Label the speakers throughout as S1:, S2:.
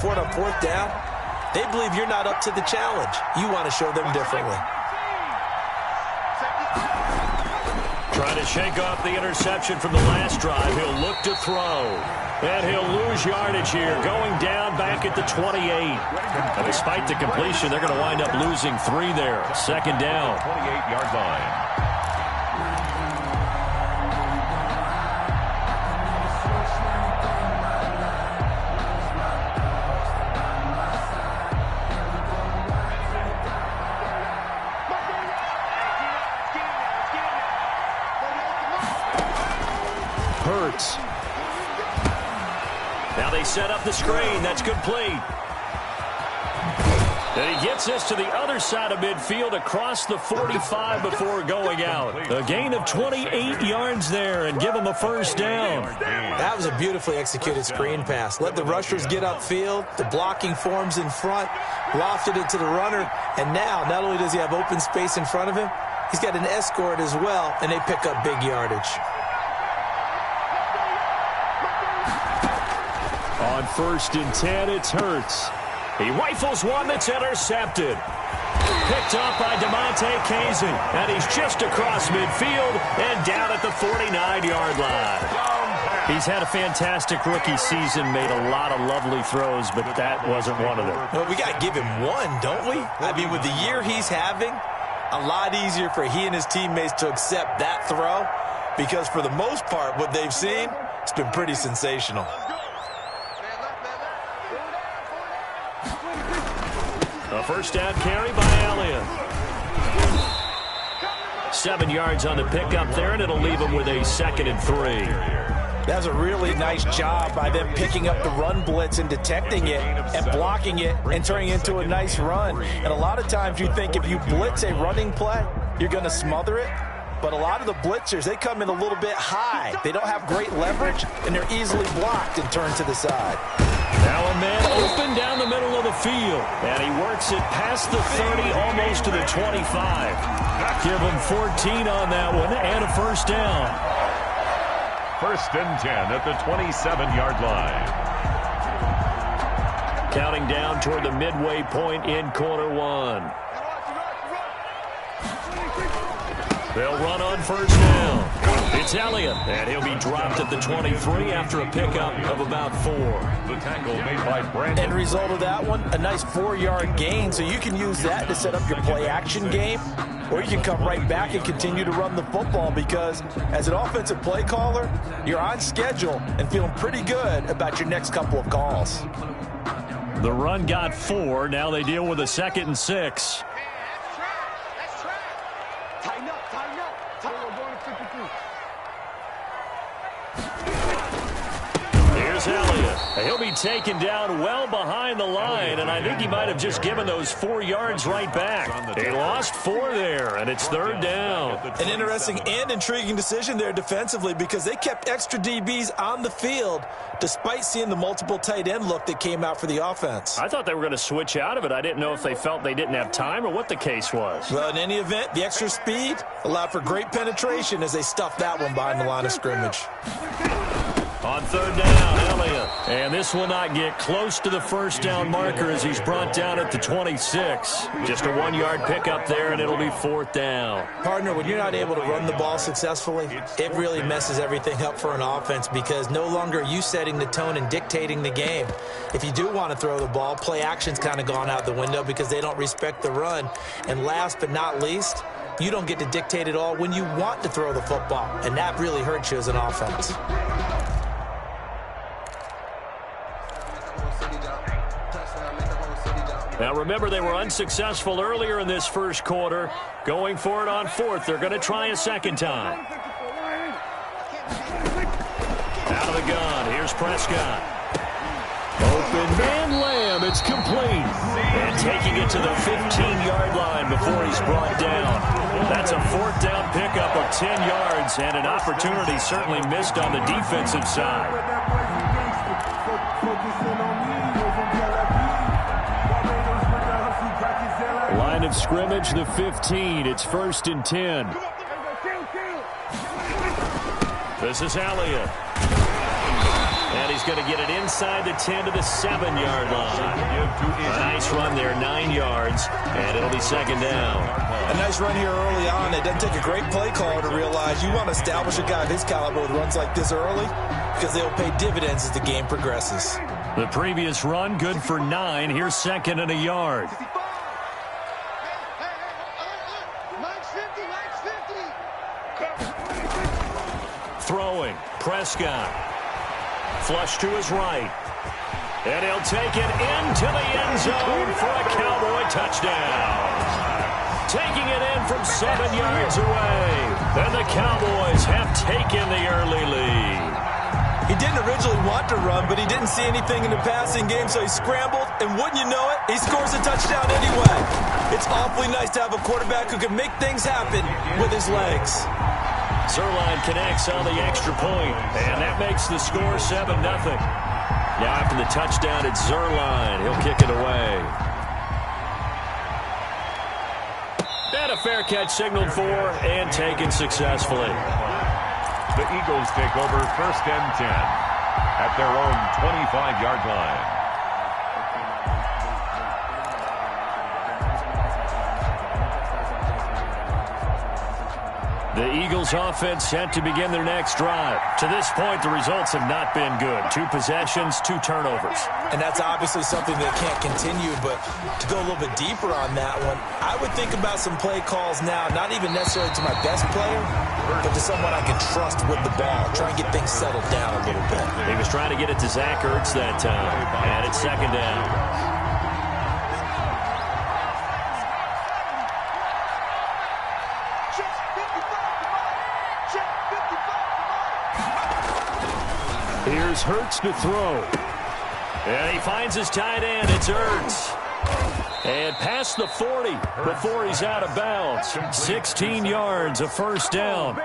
S1: For it on fourth down, they believe you're not up to the challenge. You want to show them differently.
S2: Trying to shake off the interception from the last drive. He'll look to throw. And he'll lose yardage here, going down back at the 28. And despite the completion, they're going to wind up losing 3 there. Second down.
S3: 28-yard line.
S2: Hurts. Now they set up the screen. That's complete. And he gets this to the other side of midfield across the 45 before going out. A gain of 28 yards there and give him a first down.
S1: That was a beautifully executed screen pass. Let the rushers get upfield. The blocking forms in front. Lofted it to the runner. And now, not only does he have open space in front of him, he's got an escort as well, and they pick up big yardage.
S2: On 1st and 10, it's Hurts. He rifles one that's intercepted. Picked up by DeMonte Kazin, and he's just across midfield and down at the 49-yard line. He's had a fantastic rookie season, made a lot of lovely throws, but that wasn't one of them.
S1: Well, we got to give him one, don't we? I mean, with the year he's having, a lot easier for he and his teammates to accept that throw, because for the most part, what they've seen, it's been pretty sensational.
S2: A first down carry by Elliott. 7 yards on the pickup there, and it'll leave him with a 2nd and 3.
S1: That was a really nice job by them picking up the run blitz and detecting it and blocking it and turning it into a nice run. And a lot of times you think if you blitz a running play, you're going to smother it. But a lot of the blitzers, they come in a little bit high. They don't have great leverage, and they're easily blocked and turned to the side.
S2: Now a man open down the middle of the field, and he works it past the 30, almost to the 25. Give him 14 on that one, and a first down.
S3: 1st and 10 at the 27-yard line.
S2: Counting down toward the midway point in quarter 1. They'll run on first down. It's Elliott, and he'll be dropped at the 23 after a pickup of about 4.
S3: The tackle made by Brandon.
S1: End result of that one, a nice 4-yard gain, so you can use that to set up your play-action game, or you can come right back and continue to run the football because as an offensive play caller, you're on schedule and feeling pretty good about your next couple of calls.
S2: The run got 4. Now they deal with a 2nd and 6. Here's Elliott. He'll be taken down well behind the line, and I think he might have just given those 4 yards right back. He lost 4 there, and it's 3rd down.
S1: An interesting and intriguing decision there defensively because they kept extra DBs on the field despite seeing the multiple tight end look that came out for the offense.
S2: I thought they were going to switch out of it. I didn't know if they felt they didn't have time or what the case was.
S1: Well, in any event, the extra speed allowed for great penetration as they stuffed that one behind the line of scrimmage.
S2: On 3rd down, Elliott. And this will not get close to the first down marker as he's brought down at the 26. Just a 1-yard pickup there, and it'll be 4th down.
S1: Partner, when you're not able to run the ball successfully, it really messes everything up for an offense because no longer are you setting the tone and dictating the game. If you do want to throw the ball, play action's kind of gone out the window because they don't respect the run. And last but not least, you don't get to dictate it all when you want to throw the football, and that really hurts you as an offense.
S2: Now remember, they were unsuccessful earlier in this first quarter. Going for it on 4th. They're going to try a 2nd time. Out of the gun. Here's Prescott. Open man Lamb. It's complete. And taking it to the 15-yard line before he's brought down. That's a 4th down pickup of 10 yards and an opportunity certainly missed on the defensive side. Line of scrimmage, the 15. It's 1st and 10. This is Elliott. And And he's going to get it inside the 10 to the 7-yard line. A nice run there, 9 yards, and it'll be second down.
S1: A nice run here early on. It doesn't take a great play caller to realize you want to establish a guy of his caliber with runs like this early because they'll pay dividends as the game progresses.
S2: The previous run, good for 9. Here's second and a yard. Throwing, Prescott. Flush to his right. And he'll take it into the end zone for a Cowboy touchdown. Taking it in from 7 yards away. And the Cowboys have taken the early lead.
S1: He didn't originally want to run, but he didn't see anything in the passing game, so he scrambled, and wouldn't you know it, he scores a touchdown anyway. It's awfully nice to have a quarterback who can make things happen with his legs.
S2: Zerline connects on the extra point, and that makes the score 7-0. Now after the touchdown, it's Zerline. He'll kick it away. And a fair catch signaled for and taken successfully.
S3: The Eagles take over 1st and 10 at their own 25-yard line.
S2: The Eagles offense set to begin their next drive. To this point, the results have not been good. 2 possessions, 2 turnovers.
S1: And that's obviously something that can't continue, but to go a little bit deeper on that one, I would think about some play calls now, not even necessarily to my best player, but to someone I can trust with the ball. Try and get things settled down a little bit.
S2: He was trying to get it to Zach Ertz that time, and it's second down. Here's Hurts to throw. And he finds his tight end. It's Ertz. And past the 40 before he's out of bounds. 16 yards, a first down.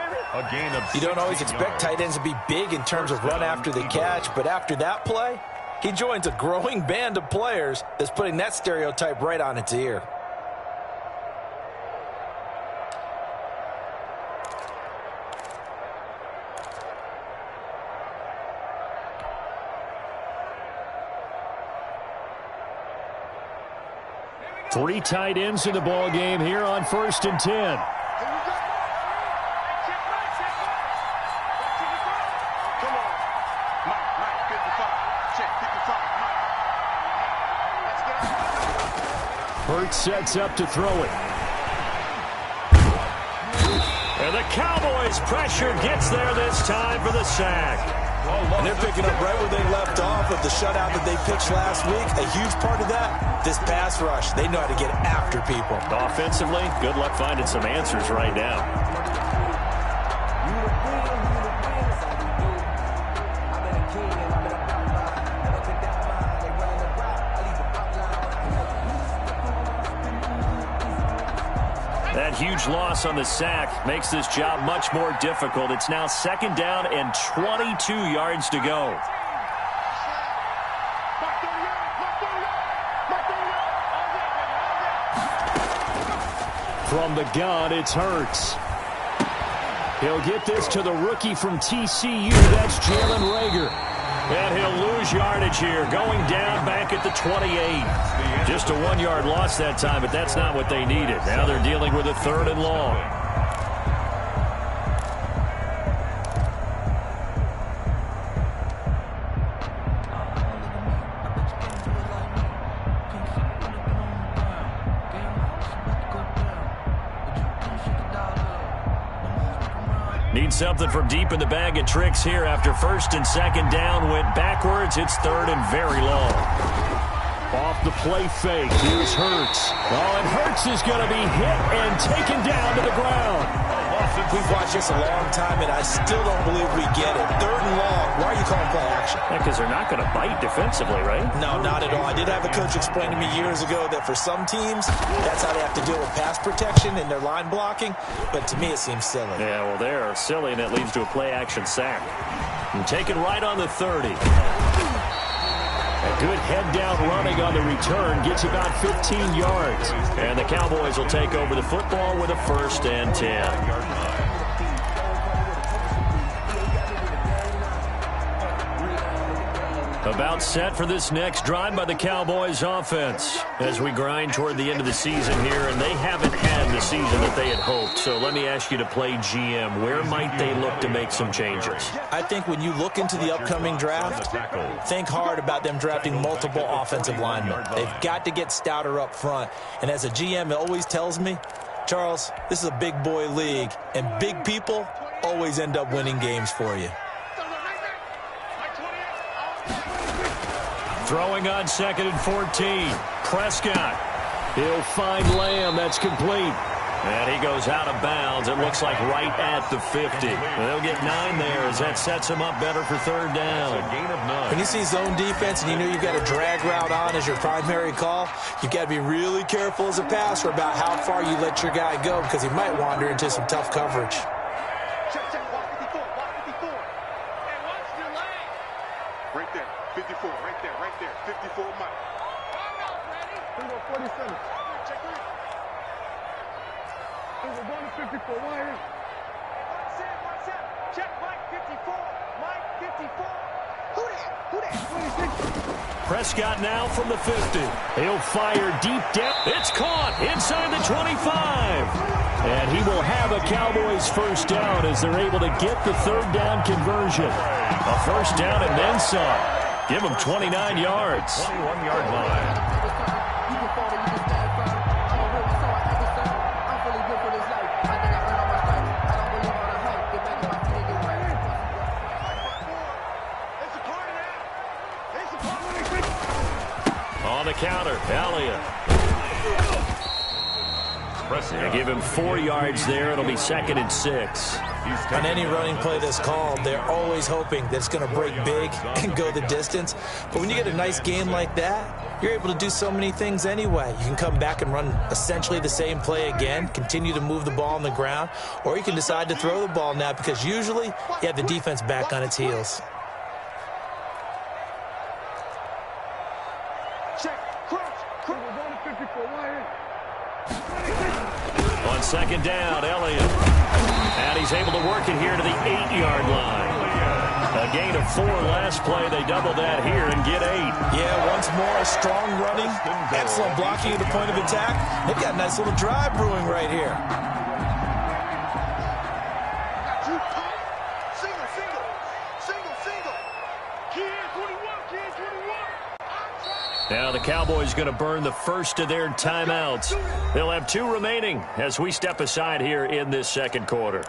S1: You don't always expect tight ends to be big in terms of run after the catch, but after that play, he joins a growing band of players that's putting that stereotype right on its ear.
S2: Three tight ends in the ball game here on 1st and 10. Hurts sets up to throw it. And the Cowboys' pressure gets there this time for the sack.
S1: And they're picking up right where they left off of the shutout that they pitched last week. A huge part of that, this pass rush. They know how to get after people.
S2: Offensively, good luck finding some answers right now. That huge loss on the sack makes this job much more difficult. It's now second down and 22 yards to go. From the gun, it's Hurts. He'll get this to the rookie from TCU. That's Jalen Reagor. And he'll lose yardage here, going down back at the 28. Just a 1-yard loss that time, but that's not what they needed. Now they're dealing with a 3rd and long. Need something from deep in the bag of tricks here after 1st and 2nd down. Went backwards. It's 3rd and very long. Off the play fake. Here's Hurts. Oh, and Hurts is going to be hit and taken down to the ground.
S1: We've watched this a long time, and I still don't believe we get it. 3rd and long. Why are you calling play action?
S2: Yeah, because they're not going to bite defensively, right?
S1: No, not at all. I did have a coach explain to me years ago that for some teams, that's how they have to deal with pass protection and their line blocking. But to me, it seems silly.
S2: Yeah, well, they're silly, and it leads to a play action sack. And taken right on the 30. A good head down running on the return gets about 15 yards. And the Cowboys will take over the football with a 1st and 10. About set for this next drive by the Cowboys offense as we grind toward the end of the season here, and they haven't had the season that they had hoped. So let me ask you to play GM. Where might they look to make some changes?
S1: I think when you look into the upcoming draft, think hard about them drafting multiple offensive linemen. They've got to get stouter up front. And as a GM, it always tells me, Charles, this is a big boy league, and big people always end up winning games for you.
S2: Throwing on 2nd and 14. Prescott. He'll find Lamb. That's complete. And he goes out of bounds. It looks like right at the 50. They'll get 9 there as that sets him up better for 3rd down.
S3: A gain of 9.
S1: When you see zone defense and you know you've got a drag route on as your primary call, you've got to be really careful as a passer about how far you let your guy go because he might wander into some tough coverage.
S4: Right there, 54, right there, 54 Mike. 47. Check it. We're going to 54, wire. Check Mike 54, Mike 54. Who that?
S2: Prescott now from the 50. He'll fire deep down. It's caught inside the 25. And he will have a Cowboys first down as they're able to get the 3rd down conversion. A first down and then some. Give him 29 yards.
S3: 21-yard line.
S2: On the counter, Elliott. They give him 4 yards there. It'll be 2nd and 6.
S1: On any running play that's called, they're always hoping that it's going to break big and go the distance. But when you get a nice game like that, you're able to do so many things anyway. You can come back and run essentially the same play again, continue to move the ball on the ground, or you can decide to throw the ball now because usually you have the defense back on its heels.
S2: On 2nd down, Elliott. And he's able to work it here to the 8-yard line. A gain of 4 last play. They double that here and get 8.
S1: Yeah, once more, strong running, excellent blocking at the point of attack. They've got a nice little drive brewing right here.
S2: Now the Cowboys going to burn the first of their timeouts. They'll have 2 remaining as we step aside here in this 2nd quarter.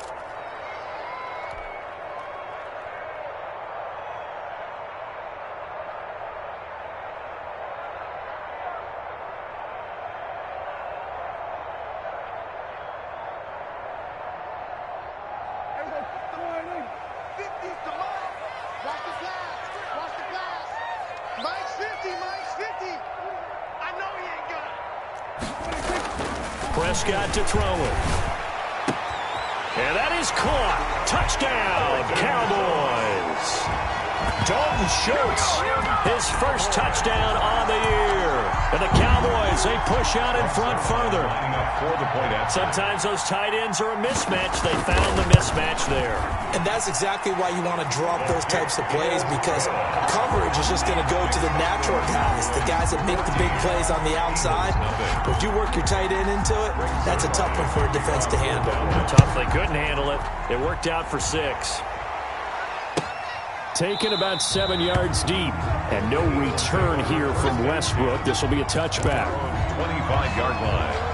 S2: Prescott to throw it. And that is caught. Touchdown, Cowboys. Dalton Schultz, his first touchdown on the year. And the Cowboys, they push out in front further. Sometimes those tight ends are a mismatch. They found the mismatch there.
S1: And that's exactly why you want to drop those types of plays because coverage is just going to go to the natural guys, the guys that make the big plays on the outside. But if you work your tight end into it, that's a tough one for a defense to handle.
S2: Tough, they couldn't handle it. It worked out for 6. Taken about 7 yards deep. And no return here from Westbrook. This will be a touchback.
S3: 25-yard line.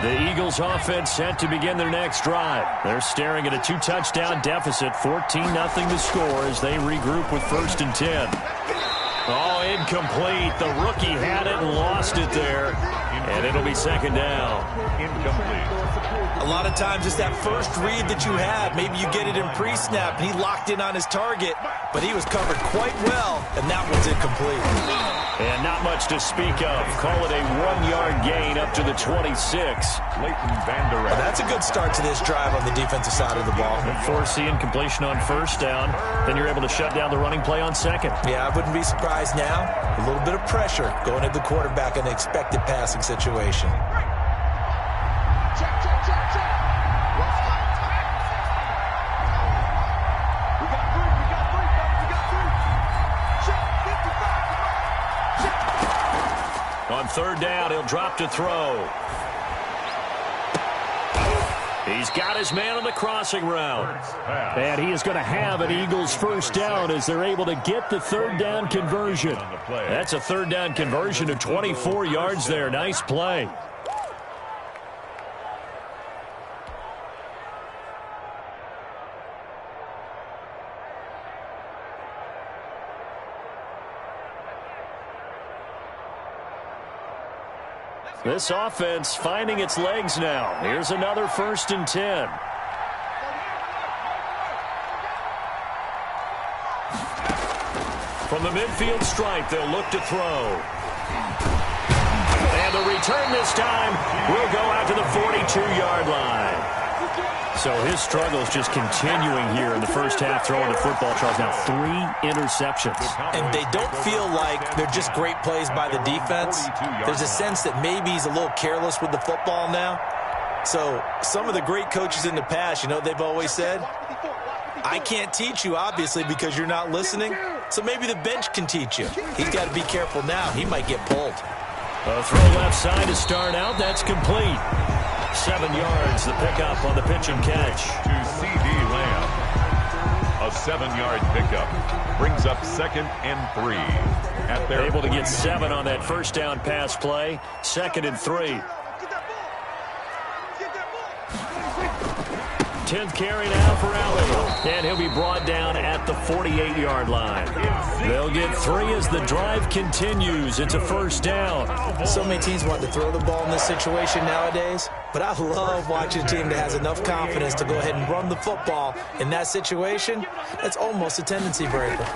S2: The Eagles offense set to begin their next drive. They're staring at a 2-touchdown deficit, 14-0 to score as they regroup with 1st and 10. Oh, incomplete. The rookie had it and lost it there. And it'll be 2nd down.
S3: Incomplete.
S1: A lot of times it's that first read that you have. Maybe you get it in pre-snap and he locked in on his target, but he was covered quite well, and that one's incomplete.
S2: And not much to speak of. Call it a 1-yard gain up to the 26.
S1: Well, that's a good start to this drive on the defensive side of the ball.
S2: Force the incompletion on 1st down. Then you're able to shut down the running play on 2nd.
S1: Yeah, I wouldn't be surprised now. A little bit of pressure going at the quarterback in the expected passing situation.
S4: Check.
S2: third down. He'll drop to throw. He's got his man on the crossing route. And he is going to have an Eagles first down as they're able to get the third down conversion. That's a third down conversion of 24 yards there. Nice play. This offense finding its legs now. Here's another 1st and 10. From the midfield stripe, they'll look to throw. And the return this time will go out to the 42-yard line. So his struggles just continuing here in the first half throwing the football. Charles, now 3 interceptions.
S1: And they don't feel like they're just great plays by the defense. There's a sense that maybe he's a little careless with the football now. So some of the great coaches in the past, you know, they've always said, I can't teach you, obviously, because you're not listening. So maybe the bench can teach you. He's got to be careful now. He might get pulled.
S2: A throw left side to start out. That's complete. 7 yards, the pickup on the pitch and catch.
S3: To C.D. Lamb. A 7-yard pickup. Brings up 2nd and 3. At their
S2: able to get 7 on that first down pass play. 2nd and 3. 10th carry now for Elliott. And he'll be brought down at the 48-yard line. They'll get 3 as the drive continues. It's a first down.
S1: So many teams want to throw the ball in this situation nowadays, but I love watching a team that has enough confidence to go ahead and run the football. In that situation, that's almost a tendency breaker.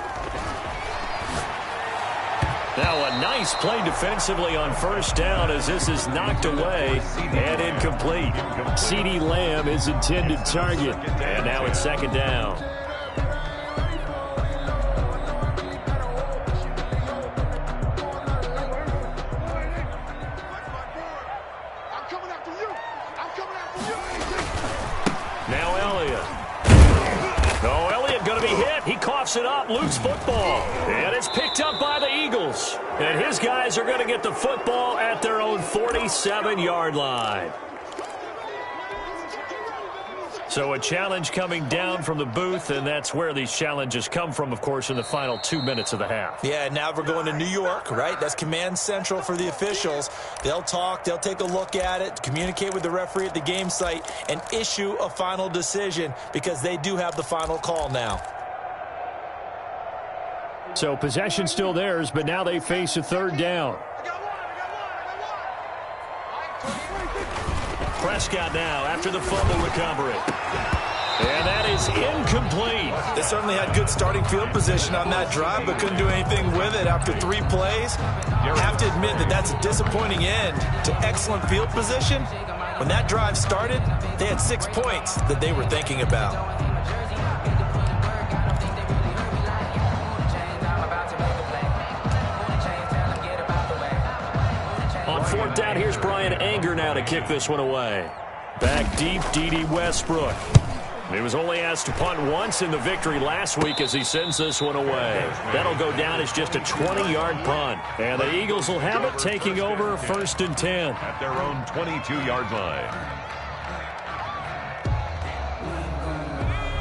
S2: Now a nice play defensively on first down as this is knocked away and incomplete. C.D. Lamb is intended target. And now it's 2nd down. Now Elliott. No, Elliott going to be hit. He coughs it up, loose football. And it's picked up by the Eagles. And his guys are going to get the football at their own 47-yard line. So a challenge coming down from the booth, and that's where these challenges come from, of course, in the final 2 minutes of the half.
S1: Yeah, now we're going to New York, right? That's command central for the officials. They'll talk, they'll take a look at it, communicate with the referee at the game site, and issue a final decision because they do have the final call now.
S2: So possession still theirs, but now they face a third down. Prescott now after the fumble recovery. And that is incomplete.
S1: They certainly had good starting field position on that drive, but couldn't do anything with it after 3 plays. You have to admit that that's a disappointing end to excellent field position. When that drive started, they had 6 points that they were thinking about.
S2: On 4th down, here's Brian Anger now to kick this one away. Back deep, D.D. Westbrook. He was only asked to punt once in the victory last week as he sends this one away. That'll go down as just a 20-yard punt. And the Eagles will have it, taking over 1st and 10.
S3: At their own 22-yard line.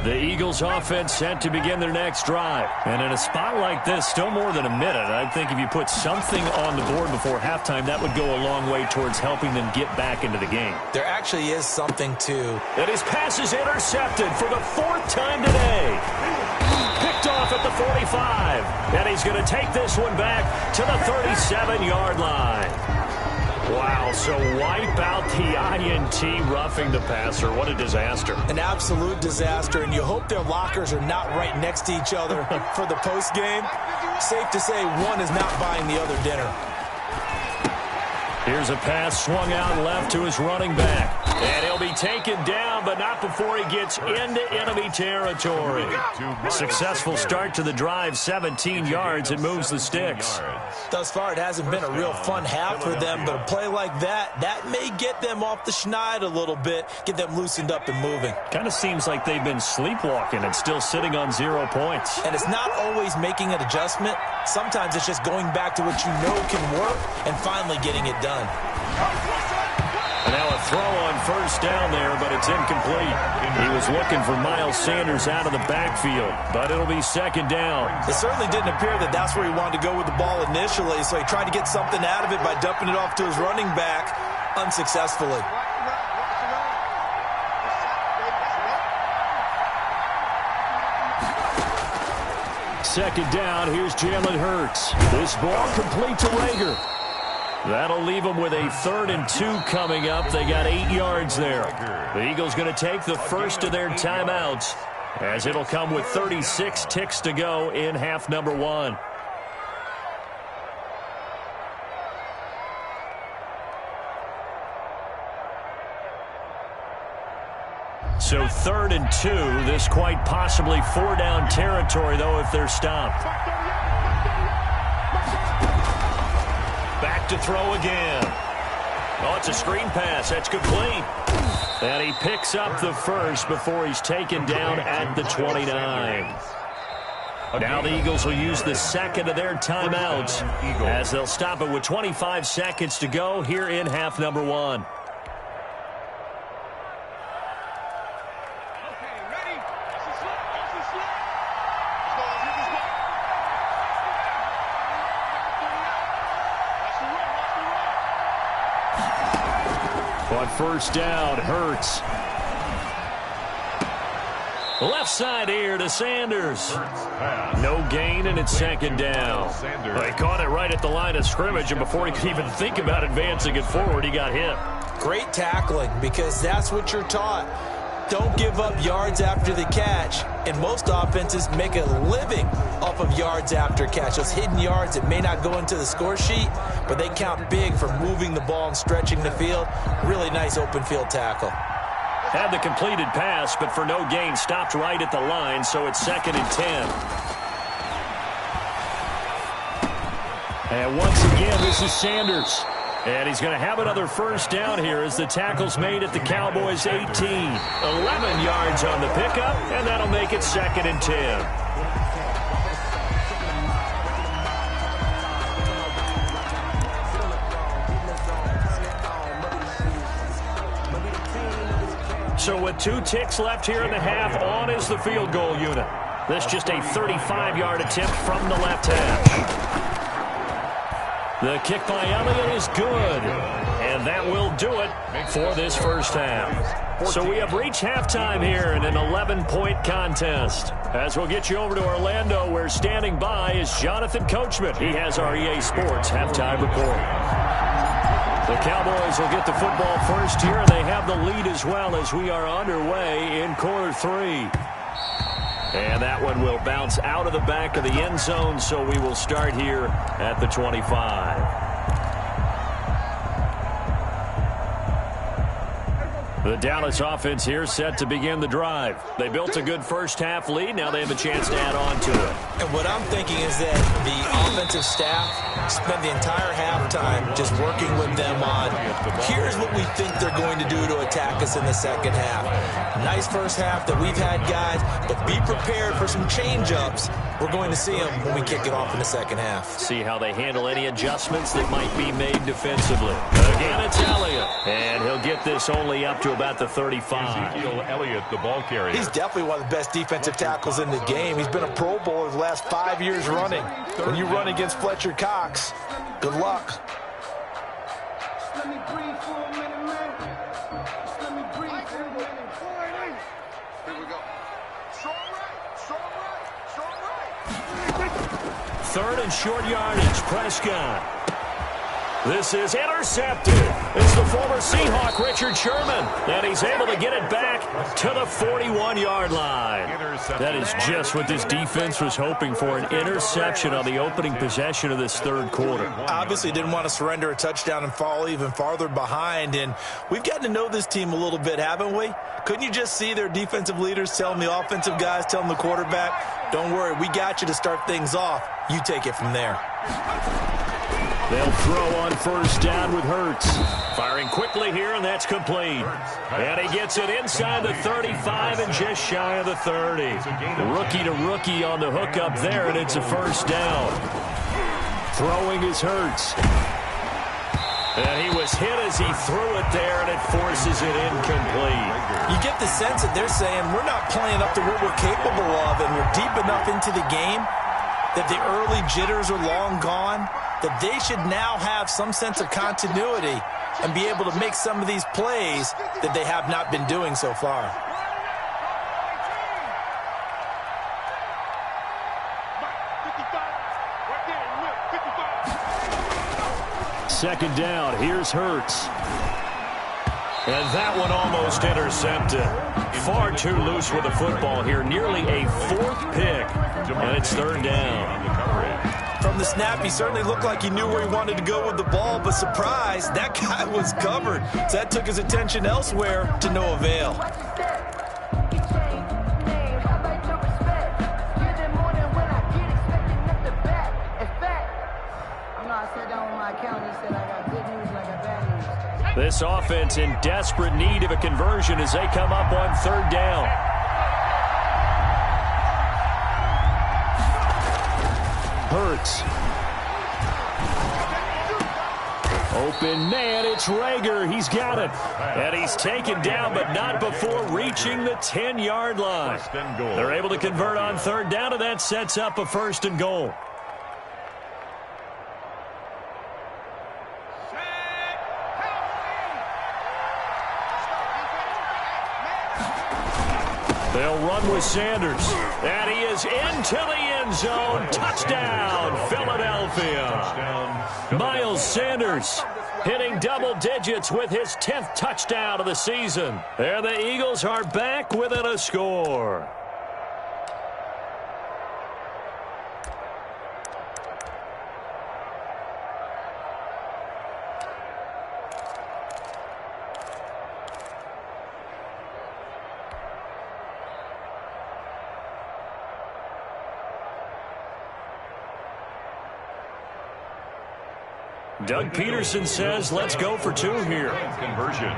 S2: The Eagles offense set to begin their next drive. And in a spot like this, still more than a minute, I think if you put something on the board before halftime, that would go a long way towards helping them get back into the game.
S1: There actually is something to.
S2: And his pass is intercepted for the 4th time today. Picked off at the 45. And he's going to take this one back to the 37-yard line. Wow, so wipe out the INT roughing the passer. What a disaster.
S1: An absolute disaster, and you hope their lockers are not right next to each other for the postgame. Safe to say one is not buying the other dinner.
S2: Here's a pass swung out left to his running back. And he'll be taken down, but not before he gets into enemy territory. Successful start to the drive, 17 yards, and moves the sticks.
S1: Thus far, it hasn't been a real fun half for them, but a play like that may get them off the schneid a little bit, get them loosened up and moving.
S2: Kind of seems like they've been sleepwalking and still sitting on 0 points.
S1: And it's not always making an adjustment. Sometimes it's just going back to what you know can work and finally getting it done.
S2: And now a throw on first down there, but it's incomplete. He was looking for Miles Sanders out of the backfield, but it'll be second down.
S1: It certainly didn't appear that that's where he wanted to go with the ball initially, so he tried to get something out of it by dumping it off to his running back unsuccessfully.
S2: Second down, here's Jalen Hurts. This ball complete to Rager. That'll leave them with a 3rd and 2 coming up. They got 8 yards there. The Eagles going to take the first of their timeouts, as it'll come with 36 ticks to go in half number 1. So 3rd and 2, this quite possibly 4-down territory, though, if they're stopped. Back to throw again. Oh, it's a screen pass. That's complete. And he picks up the first before he's taken down at the 29. Now the Eagles will use the second of their timeouts, as they'll stop it with 25 seconds to go here in half number 1. On first down, Hurts. Left side here to Sanders. No gain, and it's second down. He caught it right at the line of scrimmage, and before he could even think about advancing it forward, he got hit.
S1: Great tackling, because that's what you're taught. Don't give up yards after the catch. And most offenses make a living off of yards after catch. Those hidden yards that may not go into the score sheet, but they count big for moving the ball and stretching the field. Really nice open field tackle.
S2: Had the completed pass, but for no gain, stopped right at the line, so it's 2nd and 10. And once again, this is Sanders. And he's going to have another first down here as the tackle's made at the Cowboys' 18. 11 yards on the pickup, and that'll make it 2nd and 10. So with 2 ticks left here in the half, on is the field goal unit. This just a 35-yard attempt from the left hash. The kick by Elliott is good, and that will do it for this first half. So we have reached halftime here in an 11-point contest. As we'll get you over to Orlando, where standing by is Jonathan Coachman. He has our EA Sports halftime report. The Cowboys will get the football first here, and they have the lead as well as we are underway in quarter 3. And that one will bounce out of the back of the end zone, so we will start here at the 25. The Dallas offense here set to begin the drive. They built a good first-half lead. Now they have a chance to add on to it.
S1: And what I'm thinking is that the offensive staff spent the entire halftime just working with them on, here's what we think they're going to do to attack us in the second half. Nice first half that we've had, guys, but be prepared for some change-ups. We're going to see them when we kick it off in the second half.
S2: See how they handle any adjustments that might be made defensively. Again, it's Elliott, and he'll get this only up to about the 35.
S3: Ezekiel Elliott, the ball carrier.
S1: He's definitely one of the best defensive tackles in the game. He's been a Pro Bowler the last 5 years running. When you run against Fletcher Cox, good luck.
S5: Let me breathe for a minute, man. Just let me breathe for a minute.
S4: Here we go. Strong right, strong right, strong right.
S2: 3rd and short yardage, Prescott. This is intercepted. It's the former Seahawk, Richard Sherman, and he's able to get it back to the 41-yard line. That is just what this defense was hoping for, an interception on the opening possession of this third quarter.
S1: Obviously didn't want to surrender a touchdown and fall even farther behind, and we've gotten to know this team a little bit, haven't we? Couldn't you just see their defensive leaders telling the offensive guys, telling the quarterback, don't worry, we got you to start things off. You take it from there.
S2: They'll throw on first down with Hurts. Firing quickly here, and that's complete. And he gets it inside the 35 and just shy of the 30. Rookie to rookie on the hook up there, and it's a first down. Throwing is Hurts. And he was hit as he threw it there, and it forces it incomplete.
S1: You get the sense that they're saying we're not playing up to what we're capable of, and we're deep enough into the game that the early jitters are long gone, that they should now have some sense of continuity and be able to make some of these plays that they have not been doing so far.
S2: Second down, here's Hurts. And that one almost intercepted. Far too loose with the football here. Nearly a fourth pick. And it's third down.
S1: From the snap, he certainly looked like he knew where he wanted to go with the ball, but surprise, that guy was covered. So that took his attention elsewhere to no avail.
S2: This offense in desperate need of a conversion as they come up on third down. Hurts. Open man, it's Rager. He's got it. And he's taken down, but not before reaching the 10-yard line. They're able to convert on third down, and that sets up a first and goal. They'll run with Sanders. And he is into the end zone. Touchdown, Philadelphia. Miles Sanders hitting double digits with his 10th touchdown of the season. And the Eagles are back within a score. Doug Peterson says, let's go for two here.
S3: Conversion.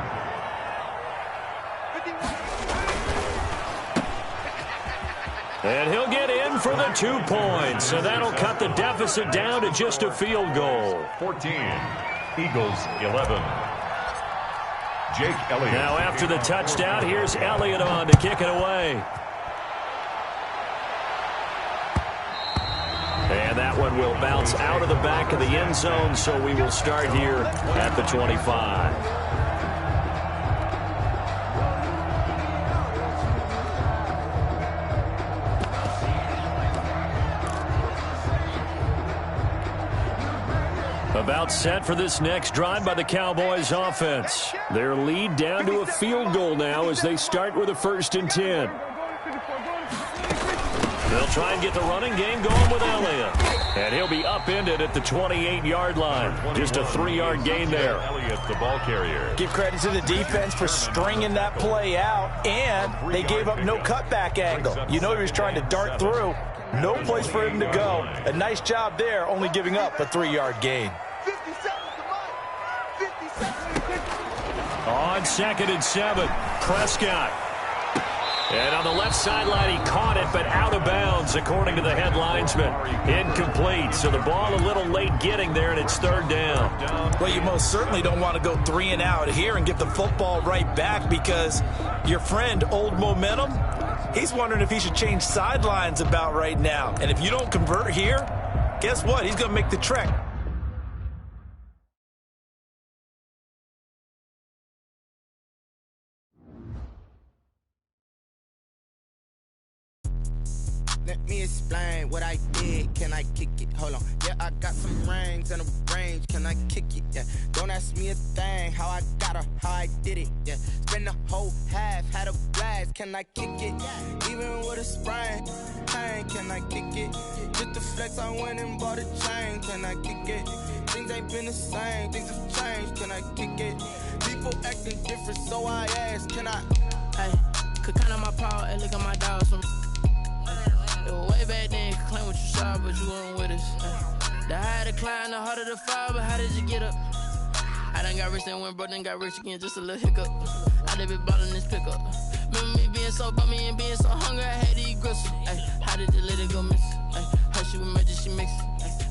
S2: And he'll get in for the 2 points. And that'll cut the deficit down to just a field goal.
S3: 14. Eagles 11. Jake Elliott.
S2: Now after the touchdown, here's Elliott on to kick it away. And that one will bounce out of the back of the end zone, so we will start here at the 25. About set for this next drive by the Cowboys offense. Their lead down to a field goal now as they start with a 1st and 10. They'll try and get the running game going with Elliott. And he'll be upended at the 28-yard line. Just a 3-yard gain there.
S3: Elliott, the ball carrier.
S1: Give credit to the defense for stringing that play out, and they gave up no cutback angle. You know he was trying to dart through. No place for him to go. A nice job there, only giving up a 3-yard gain.
S4: 50 seconds to mine. 50 seconds.
S2: On 2nd and 7, Prescott. And on the left sideline, he caught it, but out of bounds, according to the head linesman. Incomplete, so the ball a little late getting there, and it's third down.
S1: Well, you most certainly don't want to go 3 and out here and get the football right back because your friend, Old Momentum, he's wondering if he should change sidelines about right now. And if you don't convert here, guess what? He's going to make the trek.
S6: Let me explain what I did. Can I kick it? Hold on. Yeah, I got some rings and a range. Can I kick it? Yeah. Don't ask me a thing. How I got her, how I did it. Yeah. Spend the whole half, had a blast. Can I kick it? Even with a sprain. Pain, can I kick it? Just the flex, I went and bought a chain. Can I kick it? Things ain't been the same. Things have changed. Can I kick it? People acting different, so I ask. Can I?
S7: Hey, could count on my power and look at my dogs from. It was way back then, could claim what you saw, but you weren't with us. The higher the climb, the harder the fall, but how did you get up? I done got rich and went broke, then got rich again, just a little hiccup. I done been ballin' this pickup. Remember me being so bummy and being so hungry, I had to eat gristle. Ay, how did you let it go miss? Ay, her she was magic, she mixed.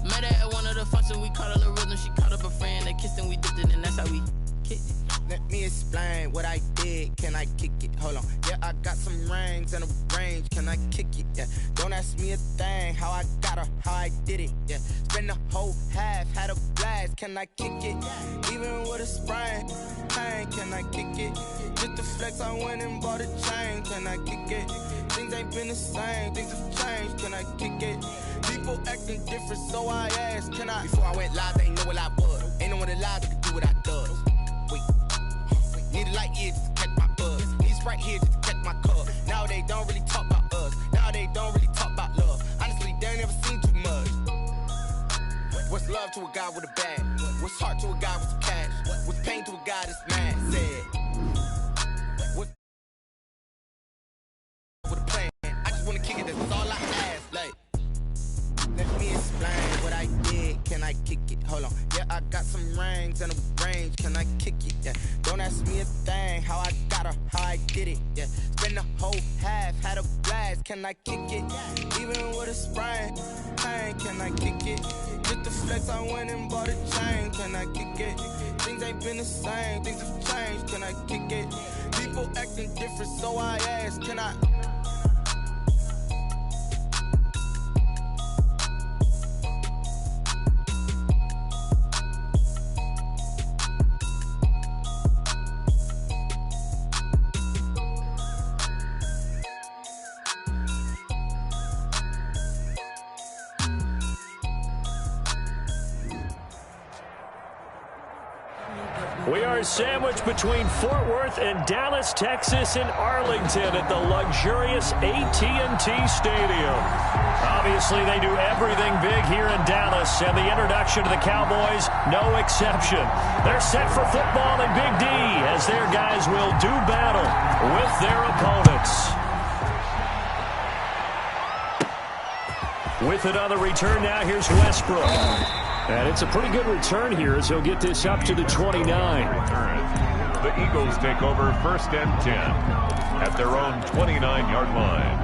S7: Met her at one of the functions, we caught a little rhythm, she caught up a friend, they kissed and we dipped it, and that's how we kicked it.
S6: Let me explain what I did. Can I kick it? Hold on. Yeah, I got some rings and a range. Can I kick it? Yeah. Don't ask me a thing. How I got her, how I did it. Yeah. Spend the whole half, had a blast. Can I kick it? Even with a sprain. Pain, can I kick it? Just the flex, I went and bought a chain. Can I kick it? Things ain't been the same. Things have changed. Can I kick it? People acting different, so I asked. Can I? Before I went live, they ain't know what I was. Ain't no one alive that could do what I does. Wait. Need a light here just to catch my buzz. Need a Sprite here just to catch my cup. Now they don't really talk about us. Now they don't really talk about love. Honestly, they ain't never seen too much. What's love to a guy with a bag? What's heart to a guy with some cash? What's pain to a guy that's mad? Said. What's with a plan? I just wanna kick it, that's all I ask. Like, let me explain what I did. Can I kick it? Hold on. Yeah, I got some rings and a range. Can I kick it? Yeah. Don't ask me a thing. How I got her, how I did it. Yeah. Spend the whole half, had a blast. Can I kick it? Even with a sprain. Pain, can I kick it? Just the flex, I went and bought a chain. Can I kick it? Things ain't been the same. Things have changed. Can I kick it? People acting different, so I ask. Can I?
S2: We are sandwiched between Fort Worth and Dallas, Texas, and Arlington at the luxurious AT&T Stadium. Obviously, they do everything big here in Dallas, and the introduction to the Cowboys, no exception. They're set for football in Big D as their guys will do battle with their opponents. With it on the return now, here's Westbrook. And it's a pretty good return here as he'll get this up to the 29.
S3: The Eagles take over 1st and 10 at their own 29-yard line.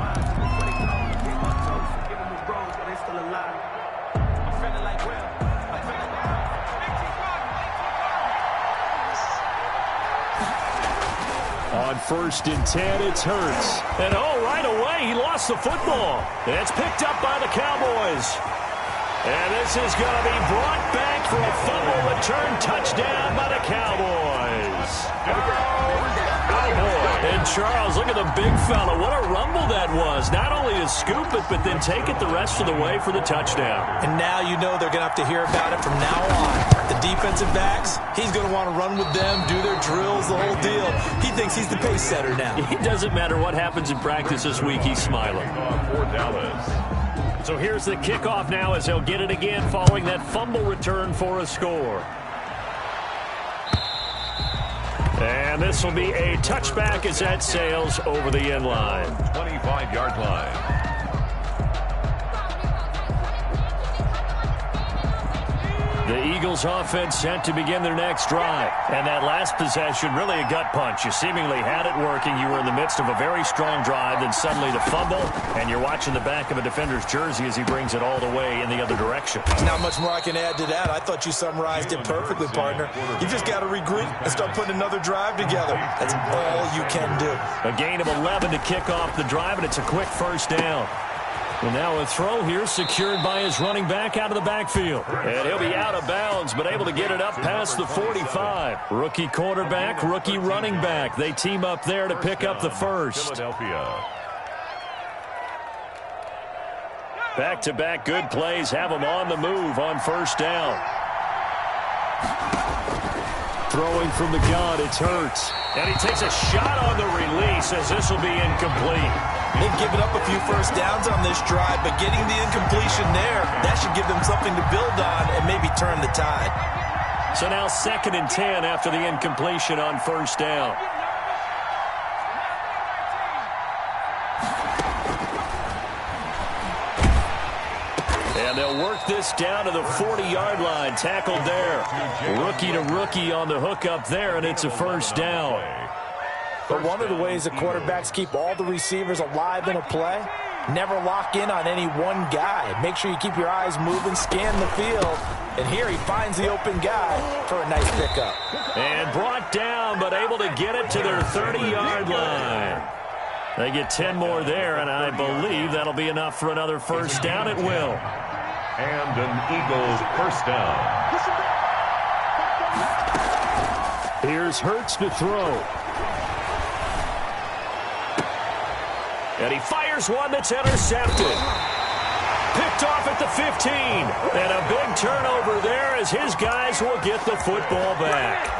S2: On 1st and 10, it's Hurts. And right away, he lost the football. And it's picked up by the Cowboys. And this is going to be brought back for a fumble return touchdown by the Cowboys. Oh, boy. And Charles, look at the big fella. What a rumble that was. Not only to scoop it, but then take it the rest of the way for the touchdown.
S1: And now you know they're going to have to hear about it from now on. The defensive backs, he's going to want to run with them, do their drills, the whole deal. He thinks he's the pace setter now.
S2: It doesn't matter what happens in practice this week. He's smiling.
S3: For Dallas.
S2: So here's the kickoff now as they'll get it again following that fumble return for a score. And this will be a touchback as that sails over the end line.
S3: 25-yard line.
S2: The Eagles offense set to begin their next drive. And that last possession, really a gut punch. You seemingly had it working. You were in the midst of a very strong drive, then suddenly the fumble, and you're watching the back of a defender's jersey as he brings it all the way in the other direction.
S1: There's not much more I can add to that. I thought you summarized it perfectly, partner. You just got to regroup and start putting another drive together. That's all you can do.
S2: A gain of 11 to kick off the drive, and it's a quick first down. And now a throw here secured by his running back out of the backfield. And he'll be out of bounds, but able to get it up past the 45. Rookie quarterback, rookie running back. They team up there to pick up the first.
S3: Philadelphia.
S2: Back-to-back good plays have them on the move on first down. Throwing from the gun, it's Hurts. And he takes a shot on the release as this will be incomplete.
S1: They've given up a few first downs on this drive, but getting the incompletion there, that should give them something to build on and maybe turn the tide.
S2: So now 2nd and 10 after the incompletion on first down. And they'll work this down to the 40-yard line. Tackled there. Rookie to rookie on the hook up there, and it's a first down.
S1: But one of the ways the quarterbacks keep all the receivers alive in a play, never lock in on any one guy. Make sure you keep your eyes moving, scan the field. And here he finds the open guy for a nice pickup.
S2: And brought down, but able to get it to their 30-yard line. They get 10 more there, and I believe that'll be enough for another first down. It will.
S3: And an Eagles first down.
S2: Here's Hurts to throw. And he fires one that's intercepted. Picked off at the 15. And a big turnover there as his guys will get the football back.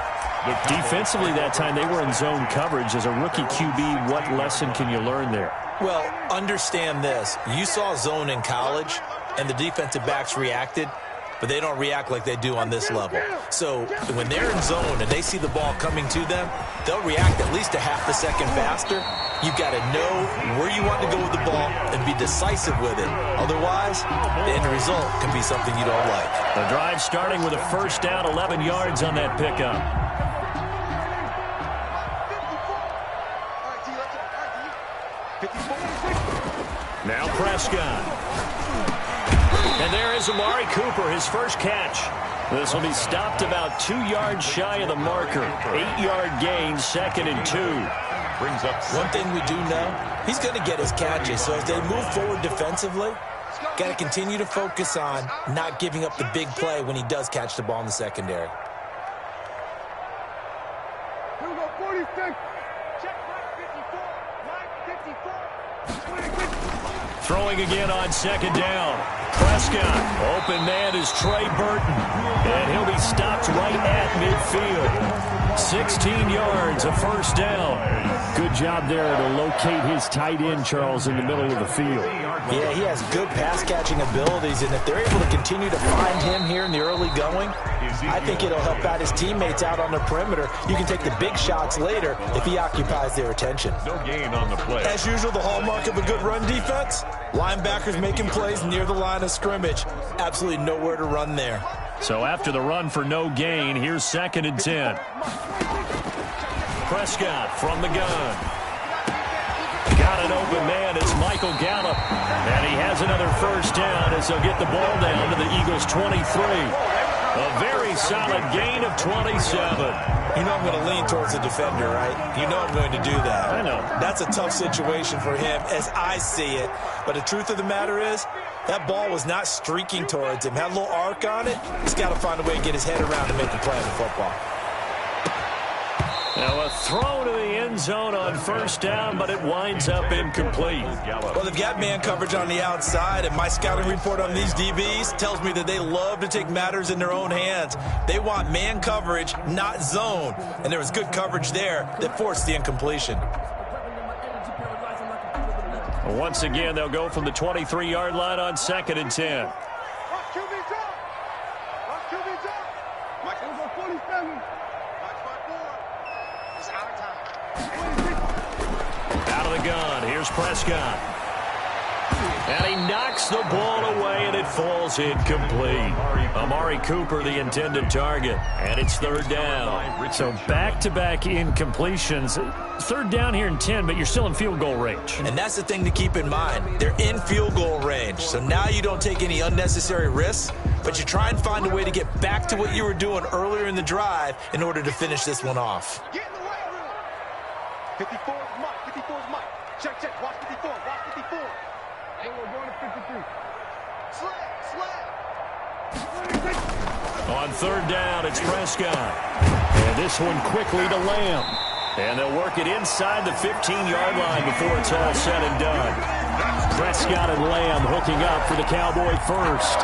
S2: Defensively that time, they were in zone coverage. As a rookie QB, what lesson can you learn there?
S1: Well, understand this. You saw zone in college, and the defensive backs reacted, but they don't react like they do on this level. So when they're in zone and they see the ball coming to them, they'll react at least a half a second faster. You've got to know where you want to go with the ball and be decisive with it. Otherwise, the end result can be something you don't like.
S2: The drive starting with a first down, 11 yards on that pickup. Now Prescott. And there is Amari Cooper, his first catch. This will be stopped about 2 yards shy of the marker. 8-yard gain, 2nd and 2.
S3: Brings up
S1: one thing we do know, he's going to get his catches. So as they move forward defensively, got to continue to focus on not giving up the big play when he does catch the ball in the secondary.
S5: Here we go, 46. Check right 54. Right 54.
S2: Throwing again on 2nd down. Prescott. Open man is Trey Burton. And he'll be stopped right at midfield. 16 yards, a first down. Good job there to locate his tight end, Charles, in the middle of the field.
S1: Yeah, he has good pass-catching abilities, and if they're able to continue to find him here in the early going, I think it'll help out his teammates out on the perimeter. You can take the big shots later if he occupies their attention.
S3: no gain on the play.
S1: As usual, the hallmark of a good run defense, linebackers making plays near the line of scrimmage. Absolutely nowhere to run there.
S2: So after the run for no gain, here's 2nd and 10. Prescott from the gun. Got an open man. It's Michael Gallup. And he has another first down as they'll get the ball down to the Eagles' 23. A very solid gain of 27.
S1: You know I'm going to lean towards the defender, right? You know I'm going to do that.
S2: I know.
S1: That's a tough situation for him as I see it. But the truth of the matter is, that ball was not streaking towards him. Had a little arc on it. He's got to find a way to get his head around and make a play on the football.
S2: Now a throw to the end zone on first down, but it winds up incomplete.
S1: Well, they've got man coverage on the outside, and my scouting report on these DBs tells me that they love to take matters in their own hands. They want man coverage, not zone. And there was good coverage there that forced the incompletion.
S2: Once again, they'll go from the 23-yard line on 2nd and 10.
S5: Rock QB drop. Rock QB drop. Michael go 47. It's out of time.
S2: Out of the gun. Here's Prescott. And he knocks the ball away, and it falls incomplete. Amari Cooper, the intended target. And it's 3rd down. So back-to-back incompletions. 3rd down here in 10, but you're still in field goal range.
S1: And that's the thing to keep in mind. They're in field goal range. So now you don't take any unnecessary risks, but you try and find a way to get back to what you were doing earlier in the drive in order to finish this one off.
S5: Get in the right room. 54 is Mike. 54 is Mike. Check, check. Watch 54. Watch 54. Hey, we're going to 53. Slap.
S2: On 3rd down, it's Prescott. And this one quickly to Lamb. And they'll work it inside the 15-yard line before it's all said and done. Prescott and Lamb hooking up for the Cowboy first.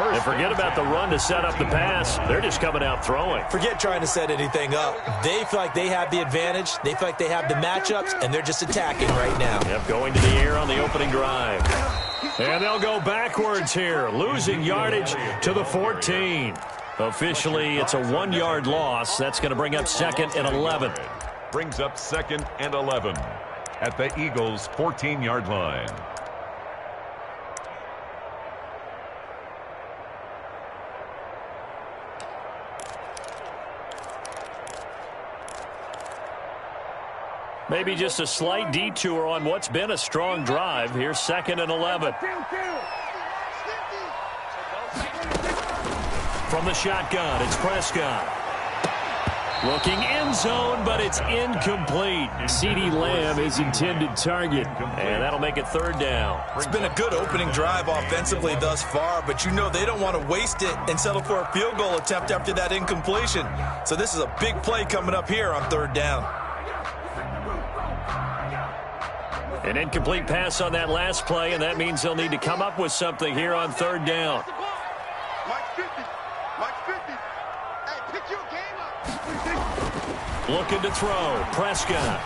S2: And forget about the run to set up the pass. They're just coming out throwing.
S1: Forget trying to set anything up. They feel like they have the advantage. They feel like they have the matchups, and they're just attacking right now.
S2: Yep, going to the air on the opening drive. And they'll go backwards here, losing yardage to the 14. Officially, it's a 1-yard loss. That's going to bring up 2nd and 11.
S3: Brings up 2nd and 11 at the Eagles' 14-yard line.
S2: Maybe just a slight detour on what's been a strong drive. Here's 2nd and 11. From the shotgun, it's Prescott. Looking end zone, but it's incomplete. CeeDee Lamb is intended target, and that'll make it 3rd down.
S1: It's been a good opening drive offensively thus far, but you know they don't want to waste it and settle for a field goal attempt after that incompletion. So this is a big play coming up here on 3rd down.
S2: An incomplete pass on that last play, and that means they'll need to come up with something here on 3rd down.
S4: Mike 50. Mike 50. Hey, pick your game up.
S2: Looking to throw. Prescott.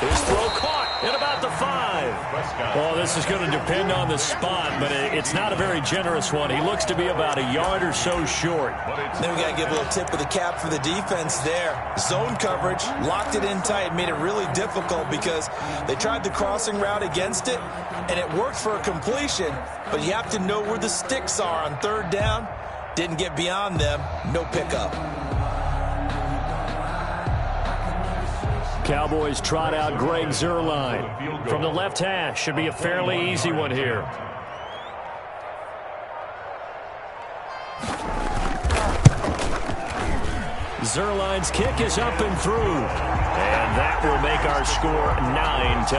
S2: His throw caught at about the 5. Well, this is going to depend on the spot, but it's not a very generous one. He looks to be about a yard or so short.
S1: Then we got to give a little tip of the cap for the defense there. Zone coverage, locked it in tight, made it really difficult because they tried the crossing route against it, and it worked for a completion, but you have to know where the sticks are on 3rd down. Didn't get beyond them, no pickup.
S2: Cowboys trot out Greg Zuerlein from the left hash. Should be a fairly easy one here. Zuerlein's kick is up and through. And that will make our score 9-0.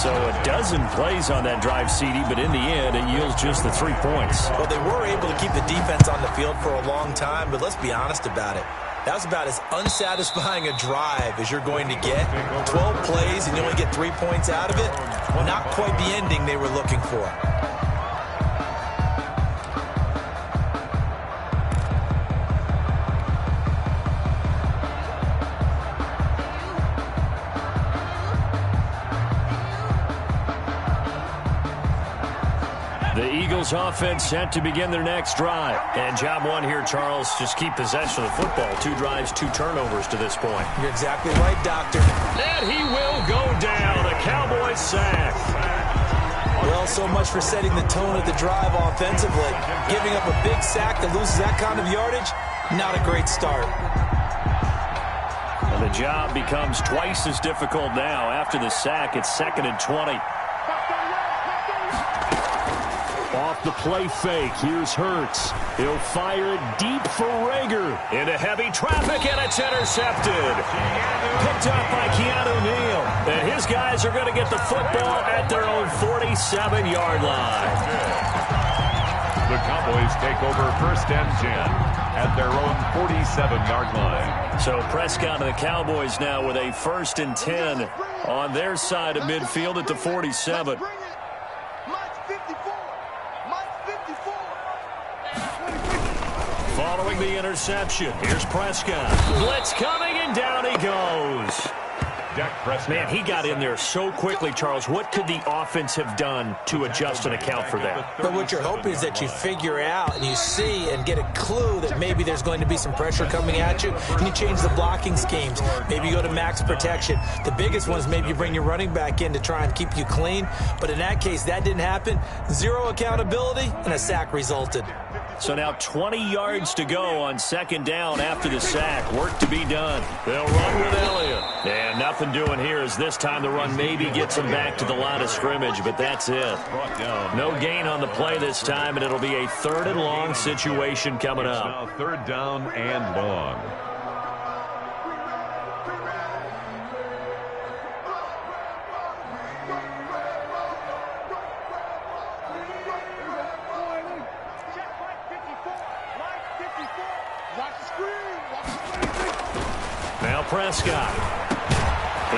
S2: So a dozen plays on that drive, CeeDee, but in the end, it yields just the 3 points.
S1: Well, they were able to keep the defense on the field for a long time, but let's be honest about it. That was about as unsatisfying a drive as you're going to get. 12 plays and you only get 3 points out of it. Not quite the ending they were looking for.
S2: The Eagles offense set to begin their next drive. And job one here, Charles, just keep possession of the football. 2 drives, 2 turnovers to this point.
S1: You're exactly right, Doctor.
S2: And he will go down. A Cowboys sack.
S1: Well, so much for setting the tone of the drive offensively. Giving up a big sack that loses that kind of yardage, not a great start.
S2: And the job becomes twice as difficult now. After the sack, it's 2nd and 20. Off the play fake, here's Hurts. He'll fire it deep for Rager. Into heavy traffic, and it's intercepted. Picked up by Keanu Neal. And his guys are going to get the football at their own 47-yard line.
S3: The Cowboys take over 1st and 10 at their own 47-yard line.
S2: So Prescott and the Cowboys now with a 1st and 10 on their side of midfield at the 47. Following the interception, here's Prescott. Blitz coming, and down he goes. Man, he got in there so quickly, Charles. What could the offense have done to adjust and account for that?
S1: But what you're hoping is that you figure out and you see and get a clue that maybe there's going to be some pressure coming at you, and you change the blocking schemes. Maybe you go to max protection. The biggest one is maybe you bring your running back in to try and keep you clean. But in that case, that didn't happen. 0 accountability, and a sack resulted.
S2: So now 20 yards to go on 2nd down after the sack. Work to be done. They'll run with Elliott. And nothing doing here as this time the run maybe gets them back to the line of scrimmage, but that's it. No gain on the play this time, and it'll be a 3rd and long situation coming up.
S3: Now 3rd down and long.
S2: Now Prescott.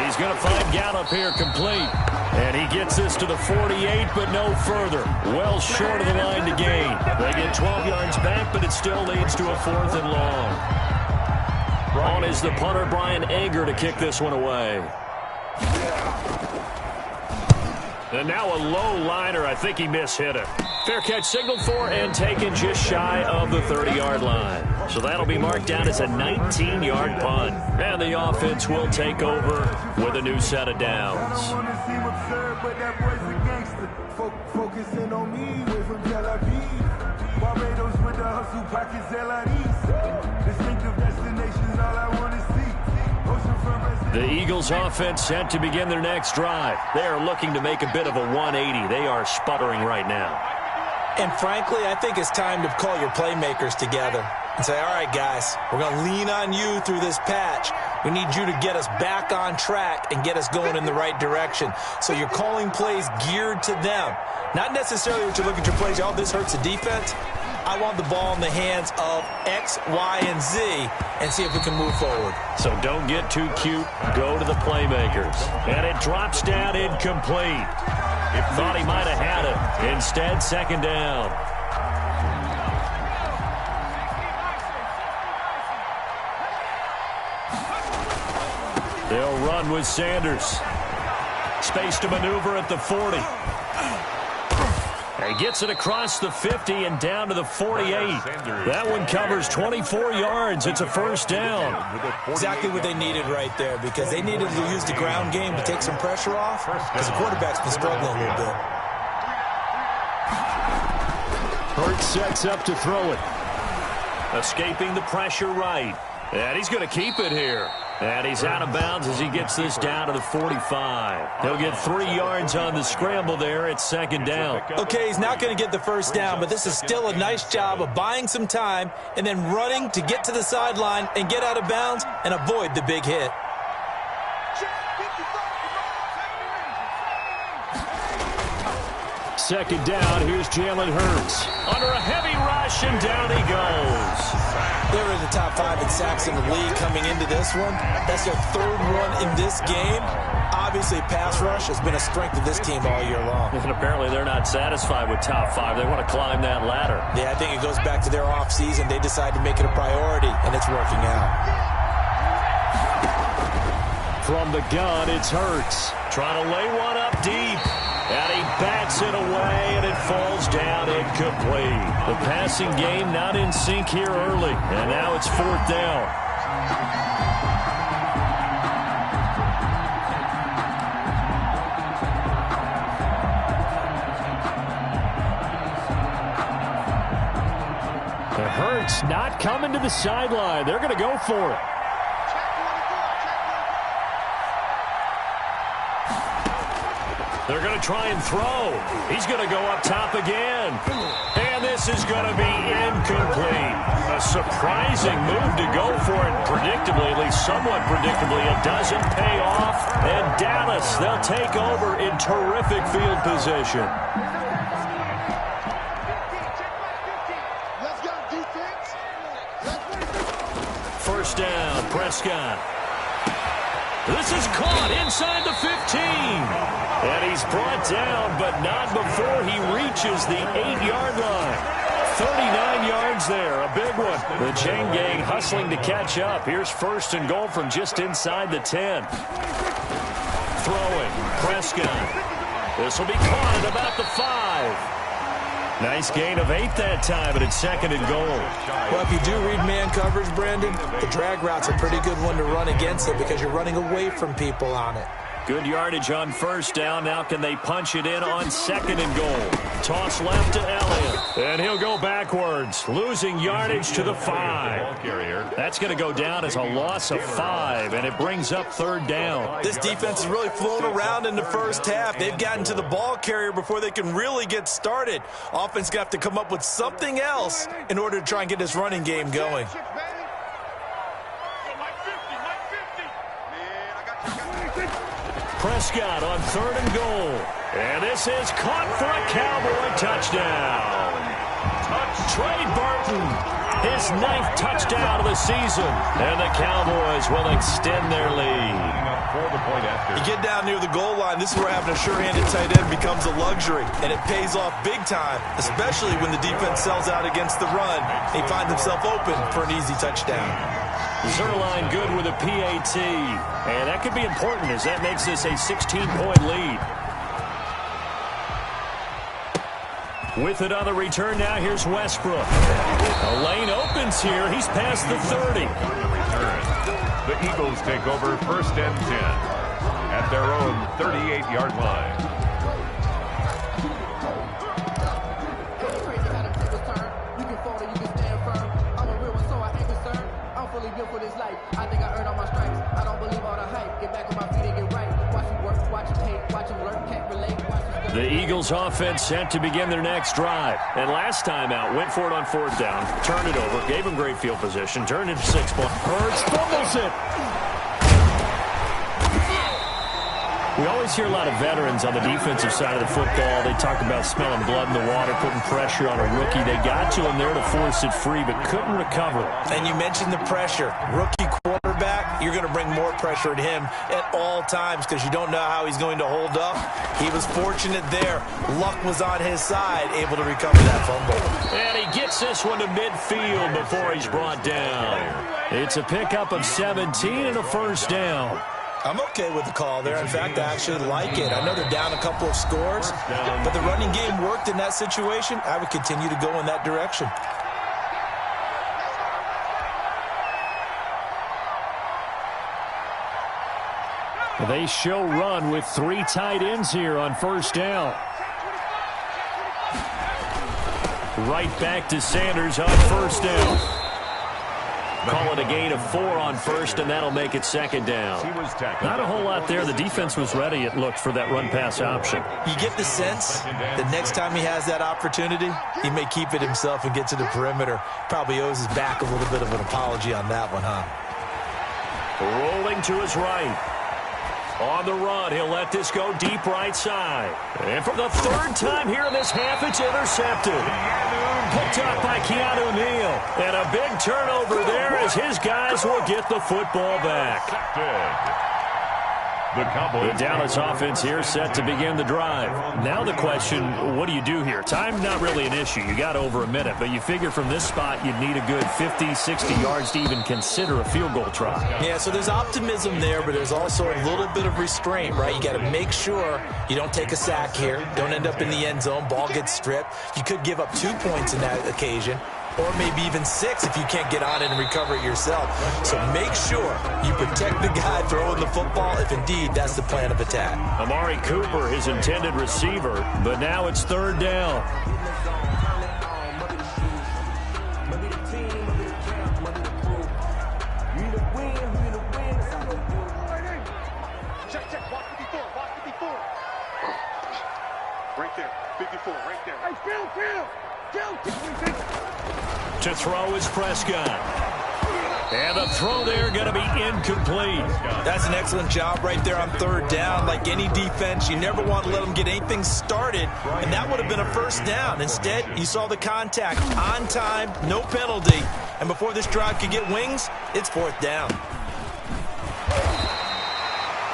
S2: He's going to find Gallup here complete. And he gets this to the 48, but no further. Well short of the line to gain. They get 12 yards back, but it still leads to a 4th and long. On is the punter, Brian Anger, to kick this one away. And now a low liner. I think he mishit it. Fair catch signaled for and taken just shy of the 30-yard line. So that'll be marked down as a 19-yard punt. And the offense will take over with a new set of downs.
S8: Focusing on me, way from Tel Aviv. Barbados with the hustle pockets, LIDs. Distinctive destinations, all I want to see.
S2: The Eagles offense set to begin their next drive. They are looking to make a bit of a 180. They are sputtering right now.
S1: And frankly, I think it's time to call your playmakers together and say, all right, guys, we're going to lean on you through this patch. We need you to get us back on track and get us going in the right direction. So you're calling plays geared to them. Not necessarily what you look at your plays, oh, this hurts the defense. I want the ball in the hands of X, Y, and Z and see if we can move forward.
S2: So don't get too cute. Go to the playmakers. And it drops down incomplete. Thought he might have had it. Instead, second down. They'll run with Sanders. Space to maneuver at the 40. He gets it across the 50 and down to the 48. That one covers 24 yards. It's a first down.
S1: Exactly what they needed right there, because they needed to use the ground game to take some pressure off, because the quarterback's been struggling a little bit.
S2: Hurts sets up to throw it. Escaping the pressure right. And he's going to keep it here. And he's out of bounds as he gets this down to the 45. He'll get 3 yards on the scramble there. It's second down.
S1: Okay, he's not going to get the first down, but this is still a nice job of buying some time and then running to get to the sideline and get out of bounds and avoid the big hit.
S2: Second down, here's Jalen Hurts. Under a heavy rush, and down he goes.
S1: They were in the top 5 in sacks in the league coming into this one. That's their 3rd one in this game. Obviously, pass rush has been a strength of this team all year long.
S2: And apparently they're not satisfied with top 5. They want to climb that ladder.
S1: Yeah, I think it goes back to their offseason. They decided to make it a priority, and it's working out.
S2: From the gun, it's Hurts. Trying to lay one up deep. And he bats it away, and it falls down incomplete. The passing game not in sync here early, and now it's 4th down. The Hurts not coming to the sideline. They're going to go for it. They're going to try and throw. He's going to go up top again. And this is going to be incomplete. A surprising move to go for it. Predictably, at least somewhat predictably, it doesn't pay off. And Dallas, they'll take over in terrific field position. First down, Prescott. This is caught inside the 15. And he's brought down, but not before he reaches the 8-yard line. 39 yards there, a big one. The chain gang hustling to catch up. Here's 1st and goal from just inside the 10. Throwing, Prescott. This will be caught at about the 5. Nice gain of 8 that time, but it's 2nd and goal.
S1: Well, if you do read man coverage, Brandon, the drag route's a pretty good one to run against it because you're running away from people on it.
S2: Good yardage on first down. Now can they punch it in on 2nd and goal? Toss left to Elliott. And he'll go backwards, losing yardage to the 5. That's going to go down as a loss of 5, and it brings up 3rd down.
S1: This defense has really flown around in the first half. They've gotten to the ball carrier before they can really get started. Offense got to come up with something else in order to try and get this running game going.
S2: Prescott on 3rd and goal. And this is caught for a Cowboy touchdown. Trey Burton, his 9th touchdown of the season. And the Cowboys will extend their lead.
S9: You get down near the goal line, this is where having a sure-handed tight end becomes a luxury, and it pays off big time, especially when the defense sells out against the run. He finds himself open for an easy touchdown.
S2: Zerline good with a PAT, and that could be important as that makes this a 16-point lead. With it on the return now, here's Westbrook. A lane opens here. He's past the 30.
S3: The Eagles take over 1st and 10 at their own 38-yard line.
S5: You can fall or you can stand firm. I'm a real one, so I ain't concerned. I'm fully built for this life. I think I earned all my stripes. I don't believe all the hype. Get back on my feet and get right. Watch me work, watch him hate, watch him learn, can't relate.
S2: The Eagles offense set to begin their next drive. And last time out, went for it on 4th down, turned it over, gave him great field position, turned it to 6 points. Hurts fumbles it. We always hear a lot of veterans on the defensive side of the football. They talk about smelling blood in the water, putting pressure on a rookie. They got to him there to force it free, but couldn't recover.
S1: And you mentioned the pressure. Rookie quarterback, you're going to bring more pressure at him at all times because you don't know how he's going to hold up. He was fortunate there. Luck was on his side, able to recover that fumble.
S2: And he gets this one to midfield before he's brought down. It's a pickup of 17 and a 1st down.
S1: I'm okay with the call there. In fact, I actually like it. I know they're down a couple of scores, but the running game worked in that situation. I would continue to go in that direction.
S2: They show run with 3 tight ends here on 1st down. Right back to Sanders on 1st down. Call it a gain of 4 on 1st, and that'll make it 2nd down. Not a whole lot there. The defense was ready, it looked, for that run-pass option.
S1: You get the sense that next time he has that opportunity, he may keep it himself and get to the perimeter. Probably owes his back a little bit of an apology on that one, huh?
S2: Rolling to his right. On the run, he'll let this go deep right side. And for the 3rd time here in this half, it's intercepted. Picked up by Keanu Neal. And a big turnover there as his guys will get the football back. The Dallas offense here set to begin the drive. Now the question, what do you do here? Time not really an issue. You got over a minute, but you figure from this spot you'd need a good 50, 60 yards to even consider a field goal try.
S1: Yeah, so there's optimism there, but there's also a little bit of restraint, right? You got to make sure you don't take a sack here. Don't end up in the end zone. Ball gets stripped. You could give up 2 points in that occasion, or maybe even 6 if you can't get on it and recover it yourself. So make sure you protect the guy throwing the football if indeed that's the plan of attack.
S2: Amari Cooper, his intended receiver, but now it's 3rd down.
S5: Check, watch 54, watch 54. Right there, 54, right there. Hey, Phil.
S2: To throw is Prescott. And the throw there going to be incomplete.
S1: That's an excellent job right there on 3rd down. Like any defense, you never want to let them get anything started, and that would have been a 1st down. Instead, you saw the contact on time, no penalty, and before this drive could get wings, it's 4th down.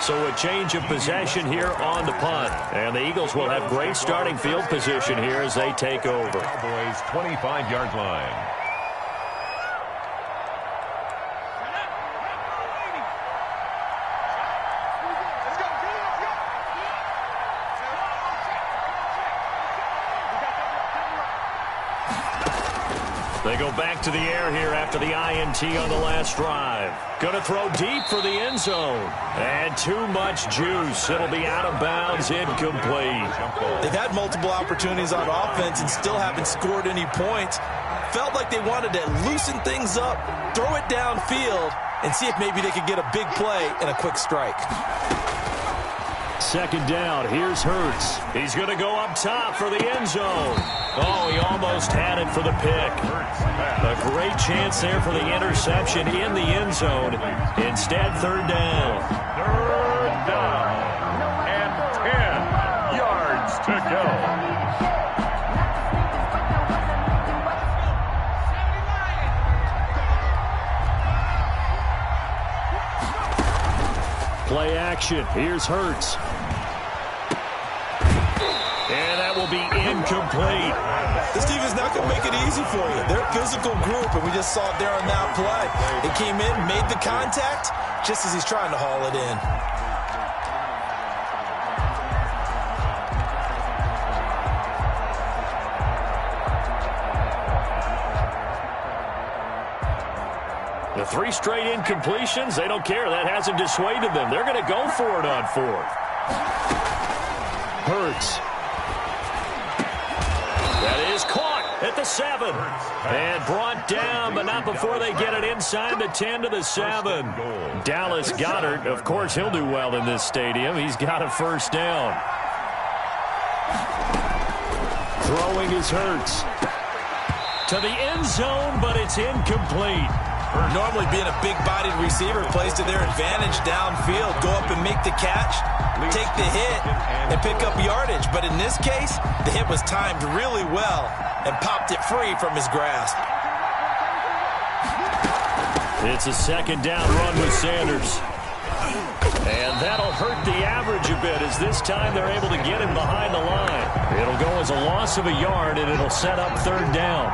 S2: So a change of possession here on the punt. And the Eagles will have great starting field position here as they take over.
S3: Cowboys 25-yard line.
S2: They go back to the air here after the INT on the last drive. Going to throw deep for the end zone. And too much juice. It'll be out of bounds, incomplete.
S1: They've had multiple opportunities on offense and still haven't scored any points. Felt like they wanted to loosen things up, throw it downfield, and see if maybe they could get a big play and a quick strike.
S2: 2nd down. Here's Hurts. He's going to go up top for the end zone. Oh, he almost had it for the pick. A great chance there for the interception in the end zone. Instead, 3rd down.
S3: 3rd down. And 10 yards to go.
S2: Play action. Here's Hurts. And that will be incomplete.
S9: This defense not going to make it easy for you. They're a physical group, and we just saw it there on that play. It came in, made the contact, just as he's trying to haul it in.
S2: The 3 straight incompletions, they don't care. That hasn't dissuaded them. They're going to go for it on 4th. Hurts. That is caught at the 7. And brought down, but not before they get it inside the 10 to the 7. Dallas Goedert, of course, he'll do well in this stadium. He's got a first down. Throwing is Hurts. To the end zone, but it's incomplete.
S9: Normally being a big-bodied receiver plays to their advantage downfield. Go up and make the catch, take the hit, and pick up yardage. But in this case, the hit was timed really well and popped it free from his grasp.
S2: It's a second down run with Sanders. And that'll hurt the average a bit as this time they're able to get him behind the line. It'll go as a loss of a yard, and it'll set up 3rd down.